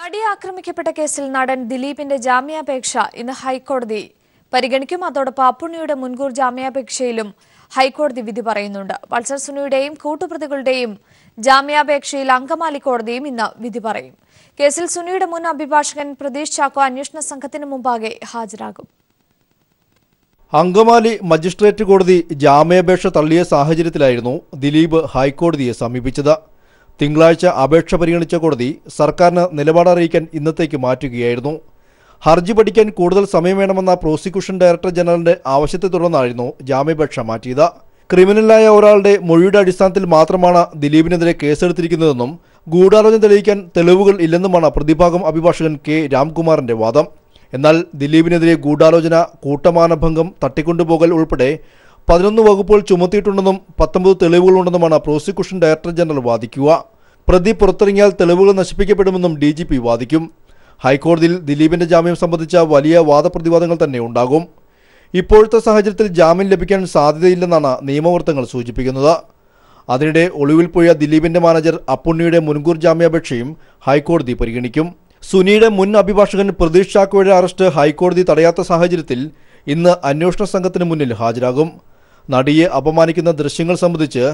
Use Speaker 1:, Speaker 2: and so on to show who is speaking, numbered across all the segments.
Speaker 1: നടിയെ ആക്രമിക്കപ്പെട്ട കേസിൽ നടൻ ദിലീപിന്റെ ജാമ്യാപേക്ഷ ഇന്ന് ഹൈക്കോടതി പരിഗണിക്കും. അതോടൊപ്പം അപ്പുണ്ണിയുടെ മുൻകൂർ ജാമ്യാപേക്ഷയിലും ഹൈക്കോടതി വിധി പറയുന്നുണ്ട്. പൾസർ സുനിയുടെയും കൂട്ടുപ്രതികളുടെയും ജാമ്യാപേക്ഷയിൽ അങ്കമാലി കോടതിയും ഇന്ന് വിധി പറയും. കേസിൽ സുനിയുടെ മുൻ അഭിഭാഷകൻ പ്രതീഷ് ചാക്കോ അന്വേഷണ സംഘത്തിന് മുമ്പാകെ ഹാജരാകും.
Speaker 2: അങ്കമാലി മജിസ്ട്രേറ്റ് കോടതി ജാമ്യാപേക്ഷ തള്ളിയ സാഹചര്യത്തിലായിരുന്നു ദിലീപ് ഹൈക്കോടതിയെ സമീപിച്ചത്. തിങ്കളാഴ്ച അപേക്ഷ പരിഗണിച്ച കോടതി സർക്കാരിന് നിലപാടറിയിക്കാൻ ഇന്നത്തേക്ക് മാറ്റുകയായിരുന്നു. ഹർജി പഠിക്കാൻ കൂടുതൽ സമയം വേണമെന്ന പ്രോസിക്യൂഷൻ ഡയറക്ടർ ജനറലിന്റെ ആവശ്യത്തെ തുടർന്നായിരുന്നു ജാമ്യാപേക്ഷ മാറ്റിയത്. ക്രിമിനലായ ഒരാളുടെ മൊഴിയുടെ അടിസ്ഥാനത്തിൽ മാത്രമാണ് ദിലീപിനെതിരെ കേസെടുത്തിരിക്കുന്നതെന്നും ഗൂഢാലോചന തെളിയിക്കാൻ തെളിവുകൾ ഇല്ലെന്നുമാണ് പ്രതിഭാഗം അഭിഭാഷകൻ കെ രാംകുമാറിന്റെ വാദം. എന്നാൽ ദിലീപിനെതിരെ ഗൂഢാലോചന, കൂട്ടമാനഭംഗം, തട്ടിക്കൊണ്ടുപോകൽ ഉൾപ്പെടെ 11 വകുപ്പുകൾ ചുമത്തിയിട്ടുണ്ടെന്നും 19 തെളിവുകളുണ്ടെന്നുമാണ് പ്രോസിക്യൂഷൻ ഡയറക്ടർ ജനറൽ വാദിക്കുക. പ്രതി പുറത്തിറങ്ങിയാൽ തെളിവുകൾ നശിപ്പിക്കപ്പെടുമെന്നും DGP വാദിക്കും. ഹൈക്കോടതിയിൽ ദിലീപിന്റെ ജാമ്യം സംബന്ധിച്ച വലിയ വാദപ്രതിവാദങ്ങൾ തന്നെ ഉണ്ടാകും. ഇപ്പോഴത്തെ സാഹചര്യത്തിൽ ജാമ്യം ലഭിക്കാൻ സാധ്യതയില്ലെന്നാണ് നിയമവൃത്തങ്ങൾ സൂചിപ്പിക്കുന്നത്. അതിനിടെ ഒളിവിൽ പോയ ദിലീപിന്റെ മാനേജർ അപ്പുണ്ണിയുടെ മുൻകൂർ ജാമ്യാപേക്ഷയും ഹൈക്കോടതി പരിഗണിക്കും. സുനിയുടെ മുൻ അഭിഭാഷകൻ പ്രതീഷ് ചാക്കോയുടെ അറസ്റ്റ് ഹൈക്കോടതി തടയാത്ത സാഹചര്യത്തിൽ ഇന്ന് അന്വേഷണ സംഘത്തിന് മുന്നിൽ ഹാജരാകും. നടിയെ അപമാനിക്കുന്ന ദൃശ്യങ്ങൾ സംബന്ധിച്ച്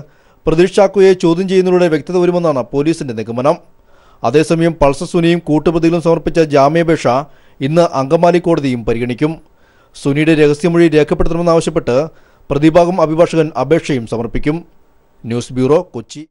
Speaker 2: പ്രതീഷ് ചാക്കോയെ ചോദ്യം ചെയ്യുന്നതിലൂടെ വ്യക്തത വരുമെന്നാണ് പോലീസിന്റെ നിഗമനം. അതേസമയം പൾസർ സുനിയും കൂട്ടുപ്രതികളും സമർപ്പിച്ച ജാമ്യാപേക്ഷ ഇന്ന് അങ്കമാലി കോടതിയും പരിഗണിക്കും. സുനിയുടെ രഹസ്യമൊഴി രേഖപ്പെടുത്തണമെന്നാവശ്യപ്പെട്ട് പ്രതിഭാഗം അഭിഭാഷകൻ അപേക്ഷയും സമർപ്പിക്കും. News bureau, Kochi.